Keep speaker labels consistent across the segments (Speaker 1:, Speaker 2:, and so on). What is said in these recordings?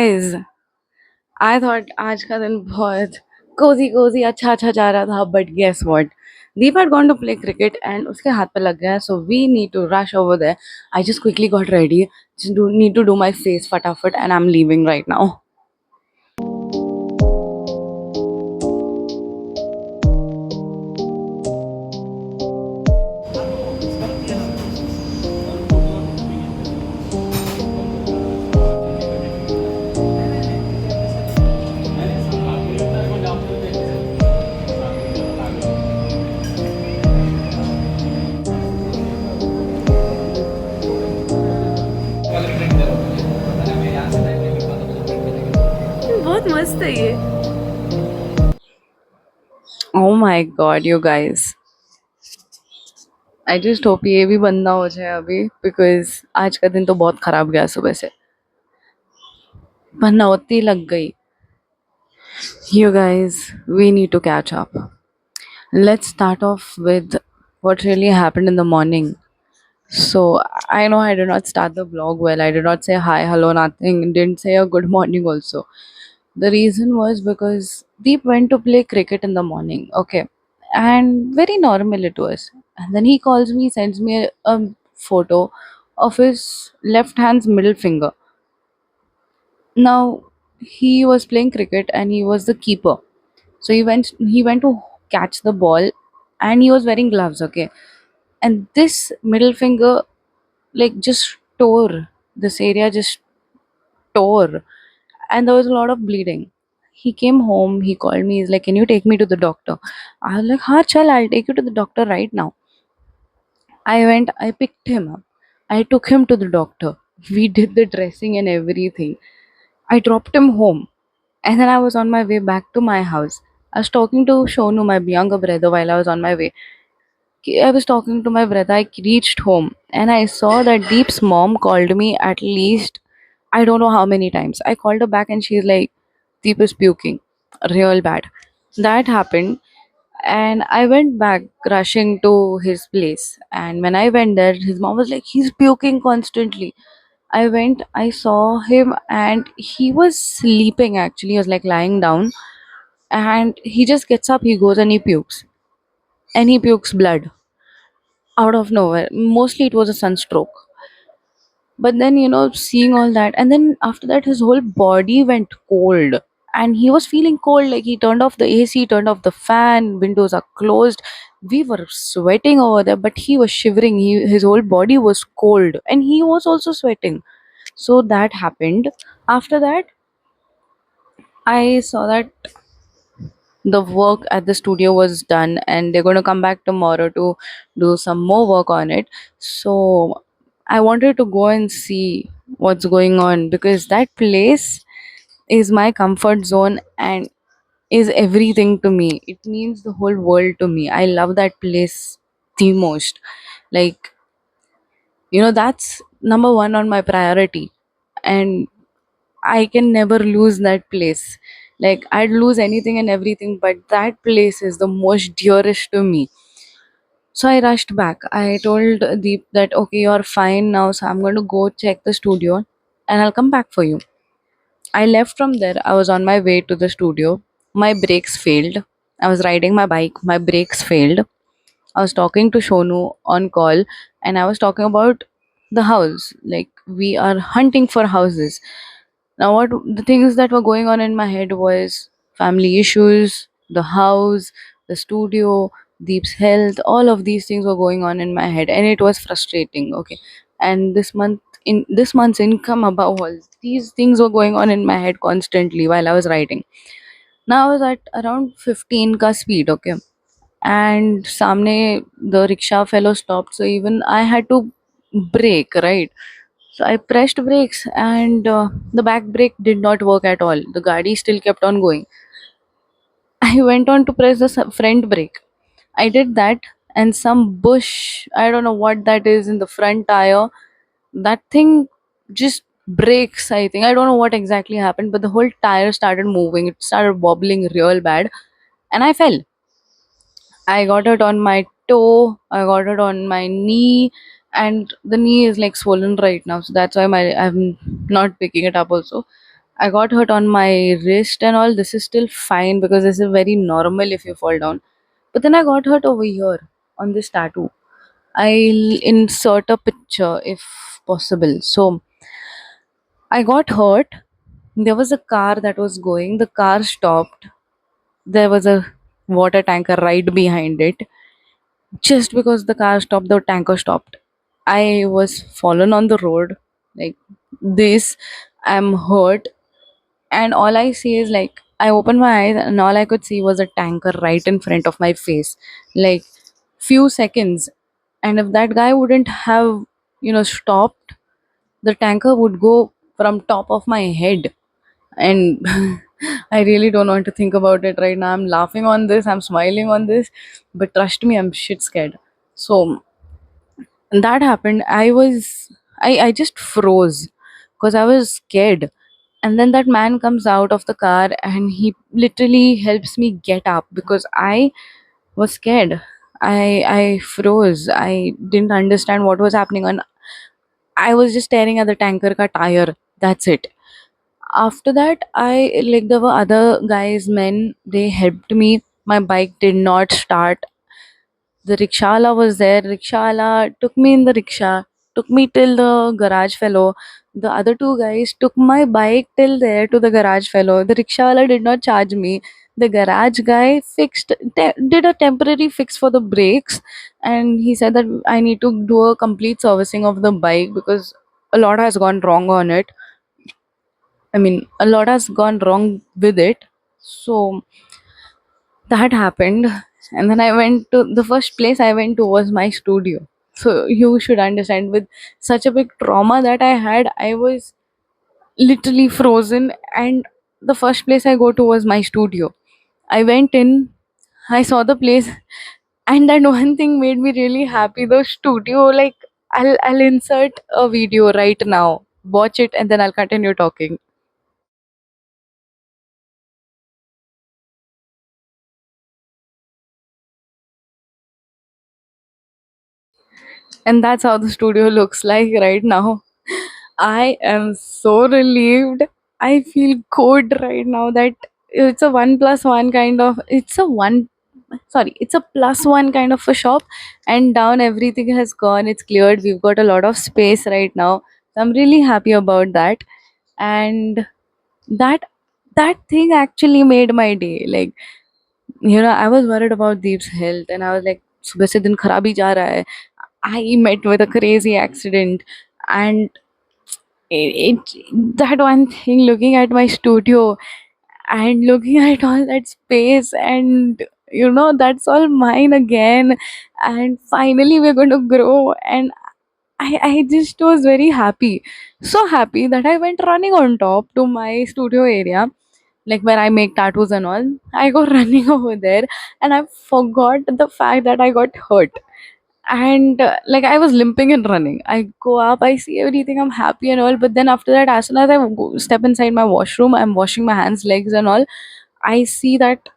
Speaker 1: guys, I thought आज का दिन बहुत cozy अच्छा जा रहा था, but guess what? Deep had gone to play cricket and उसके हाथ पे लग गया, so we need to rush over there. I just quickly got ready, need to do my face फटाफट and I'm leaving right now. बहुत मस्त है ये. Oh my god, you guys. I just hope ये भी बंद ना हो जाए अभी because आज का दिन तो बहुत खराब गया सुबह से. वरना होती लग गई. You guys, we need to catch up. Let's start off with what really happened in the morning. So, I know I did not start the vlog well. I did not say hi, hello, nothing. Didn't say a good morning also. The reason was because Deep went to play cricket in the morning. Okay. And very normal it was. And then he calls me, sends me a photo of his left hand's middle finger. Now, he was playing cricket and he was the keeper. So he went to catch the ball and he was wearing gloves, okay? And this middle finger like just tore. This area just tore and there was a lot of bleeding. He came home, he called me, he's like, can you take me to the doctor? I was like, ha chal, I'll take you to the doctor right now. I went, I picked him up. I took him to the doctor. We did the dressing and everything. I dropped him home. And then I was on my way back to my house. I was talking to Shonu, my younger brother, while I was on my way. I was talking to my brother. I reached home and I saw that Deep's mom called me at least, I don't know how many times. I called her back and she's like, Deep is puking. Real bad. That happened. And I went back rushing to his place. And when I went there, his mom was like, he's puking constantly. I went, I saw him, and he was sleeping actually. He was like lying down. And he just gets up, he goes and he pukes. And he pukes blood out of nowhere. Mostly it was a sunstroke. But then, seeing all that, and then after that, his whole body went cold. And he was feeling cold, like he turned off the AC, turned off the fan, windows are closed. We were sweating over there, but he was shivering. His whole body was cold, and he was also sweating. So that happened. After that, I saw that the work at the studio was done and they're going to come back tomorrow to do some more work on it. So I wanted to go and see what's going on because that place is my comfort zone and is everything to me. It means the whole world to me. I love that place the most. Like, that's number one on my priority. And I can never lose that place. Like, I'd lose anything and everything, but that place is the most dearest to me. So I rushed back. I told Deep that, okay, you're fine now, so I'm going to go check the studio and I'll come back for you. I left from there. I was on my way to the studio. My brakes failed. I was riding my bike. My brakes failed. I was talking to Shonu on call and I was talking about the house. Like, we are hunting for houses. Now, what the things that were going on in my head was family issues, the house, the studio, Deep's health, all of these things were going on in my head, and it was frustrating. Okay, and this month's income above all these things were going on in my head constantly while I was writing. Now I was at around 15 ka speed. Okay, and samne the rickshaw fellow stopped, so even I had to brake, right? So I pressed brakes and the back brake did not work at all. The Gadi still kept on going. I went on to press the front brake. I did that and some bush, I don't know what that is in the front tire, that thing just breaks, I think. I don't know what exactly happened, but the whole tire started moving. It started wobbling real bad and I fell. I got it on my toe, I got it on my knee, and the knee is like swollen right now. So that's why I'm not picking it up also. I got hurt on my wrist and all. This is still fine because this is very normal if you fall down. But then I got hurt over here on this tattoo. I'll insert a picture if possible. So I got hurt. There was a car that was going. The car stopped. There was a water tanker right behind it. Just because the car stopped, the tanker stopped. I was fallen on the road like this. I'm hurt, and all I see is like I opened my eyes, and all I could see was a tanker right in front of my face, like few seconds. And if that guy wouldn't have, stopped, the tanker would go from top of my head. And I really don't want to think about it right now. I'm laughing on this, I'm smiling on this, but trust me, I'm shit scared. So that happened. I just froze because I was scared. And then that man comes out of the car and he literally helps me get up because I was scared. I froze. I didn't understand what was happening, and I was just staring at the tanker ka tire. That's it. After that, I like there were other guys, men, they helped me. My bike did not start. The rickshawala was there. Rickshawala took me in the rickshaw, took me till the garage fellow. The other two guys took my bike till there to the garage fellow. The rickshawala did not charge me. The garage guy did a temporary fix for the brakes, and he said that I need to do a complete servicing of the bike because a lot has gone wrong on it. I mean, a lot has gone wrong with it. So that happened, and then I went to the first place I went to was my studio. So you should understand, with such a big trauma that I had, I was literally frozen. And the first place I go to was my studio. I went in, I saw the place, and that one thing made me really happy. The studio, like, I'll insert a video right now, watch it, and then I'll continue talking. And that's how the studio looks like right now. I am so relieved. I feel good right now that it's a one plus one kind of, it's a one, sorry, it's a plus one kind of a shop. And down everything has gone, it's cleared, we've got a lot of space right now. So I'm really happy about that. And that that thing actually made my day. Like, I was worried about Deep's health, and I was like, सुबह से दिन खराब ही जा रहा है. I met with a crazy accident, and that one thing, looking at my studio and looking at all that space, and that's all mine again. And finally we're going to grow, and I just was very happy, so happy that I went running on top to my studio area, like where I make tattoos and all. I go running over there, and I forgot the fact that I got hurt. And like, I was limping and running. I go up, I see everything, I'm happy and all. But then after that, as soon as I step inside my washroom, I'm washing my hands, legs and all, I see that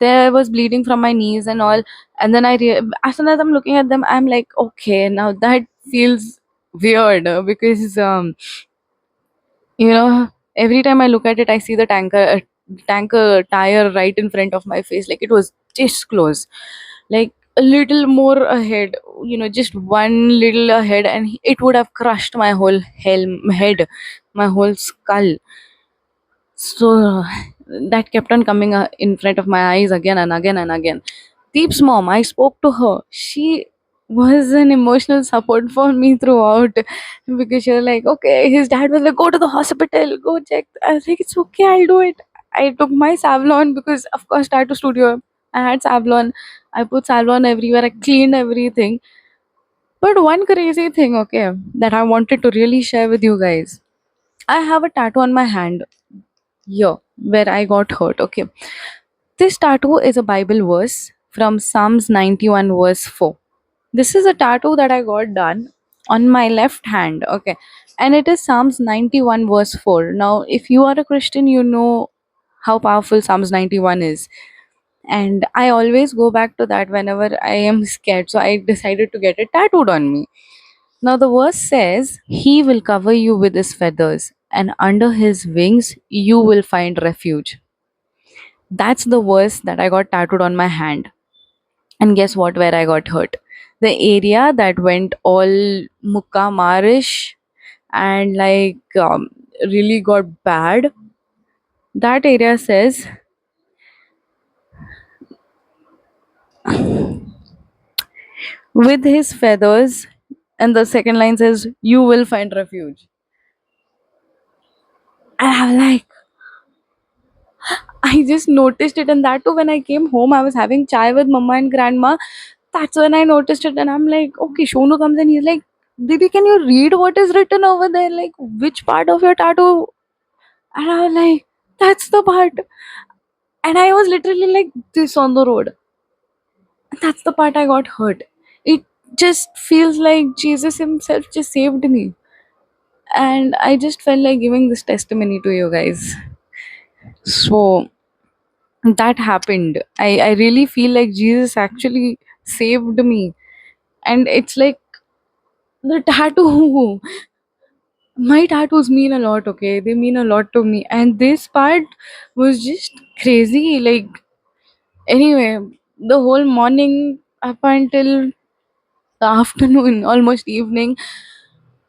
Speaker 1: there was bleeding from my knees and all. And then as soon as I'm looking at them, I'm like, okay, now that feels weird, because every time I look at it, I see the tanker tire right in front of my face, like it was this close, like a little more ahead, just one little ahead, and it would have crushed my whole head, my whole skull. So that kept on coming in front of my eyes again and again and again. Deep's mom, I spoke to her. She was an emotional support for me throughout, because she was like, okay, his dad was like, go to the hospital, go check. I was like, it's okay, I'll do it. I took my Savlon because, of course, tattoo studio, I had Savlon. I put Savlon everywhere, I cleaned everything. But one crazy thing, okay, that I wanted to really share with you guys. I have a tattoo on my hand here where I got hurt, okay. This tattoo is a Bible verse from Psalms 91, verse 4. This is a tattoo that I got done on my left hand, okay. And it is Psalms 91, verse 4. Now, if you are a Christian, you know how powerful Psalms 91 is. And I always go back to that whenever I am scared. So I decided to get it tattooed on me. Now, the verse says, he will cover you with his feathers, and under his wings you will find refuge. That's the verse that I got tattooed on my hand. And guess what? Where I got hurt? The area that went all mukka marish and really got bad. That area says, with his feathers, and the second line says, you will find refuge. And I'm like, I just noticed it, and that too when I came home, I was having chai with mama and grandma. That's when I noticed it, and I'm like, okay, Shonu comes in, he's like, Didi, can you read what is written over there? Like, which part of your tattoo? And I was like, that's the part. And I was literally like this on the road. And that's the part I got hurt. It just feels like Jesus himself just saved me. And I just felt like giving this testimony to you guys. So that happened. I really feel like Jesus actually saved me. And it's like the tattoo. My tattoos mean a lot, okay? They mean a lot to me. And this part was just crazy. Like, anyway, the whole morning up until the afternoon, almost evening,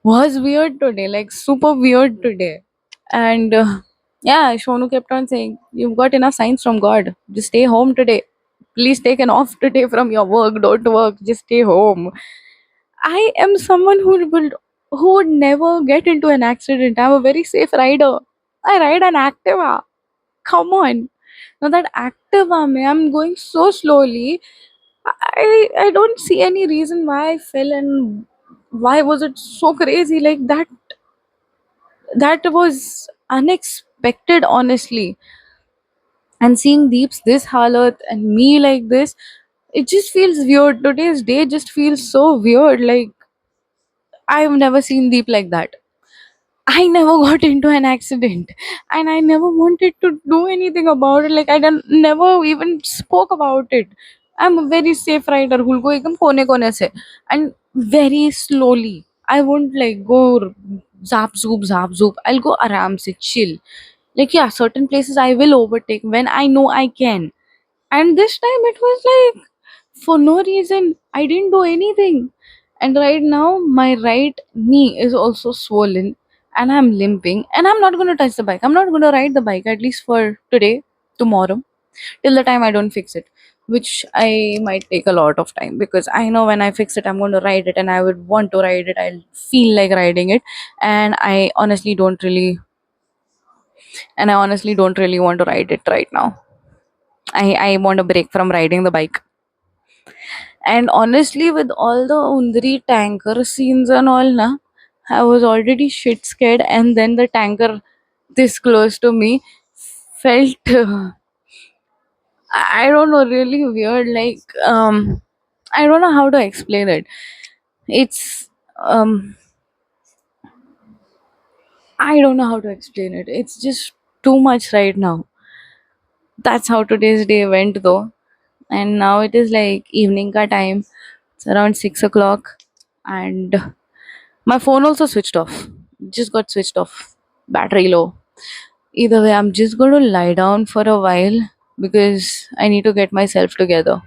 Speaker 1: was weird today. Like, super weird today. And yeah, Shonu kept on saying, you've got enough signs from God. Just stay home today. Please take an off today from your work. Don't work. Just stay home. I am someone who would never get into an accident. I'm a very safe rider. I ride an Activa. Come on. Now that Activa, man, I'm going so slowly. I don't see any reason why I fell and why was it so crazy like that. That was unexpected, honestly. And seeing Deep's this halat and me like this, it just feels weird. Today's day just feels so weird. Like, I've never seen Deep like that. I never got into an accident and I never wanted to do anything about it. Like, I don't never even spoke about it. I'm a very safe rider who'll go ekdam kone se and very slowly. I won't like go zap zoop. I'll go aram se chill. Like, yeah, certain places I will overtake when I know I can. And this time it was like for no reason. I didn't do anything. And right now, my right knee is also swollen and I'm limping. And I'm not going to touch the bike. I'm not going to ride the bike, at least for today, tomorrow, till the time I don't fix it. Which I might take a lot of time because I know when I fix it, I'm going to ride it and I would want to ride it. I'll feel like riding it. And I honestly don't really want to ride it right now. I want a break from riding the bike. And honestly, with all the Undri tanker scenes and all, na, I was already shit scared, and then the tanker this close to me felt, I don't know, really weird. Like, I don't know how to explain it. It's, I don't know how to explain it. It's just too much right now. That's how today's day went, though. And now it is like evening ka time. It's around 6 o'clock, and my phone also switched off. Just got switched off. Battery low. Either way, I'm just going to lie down for a while because I need to get myself together.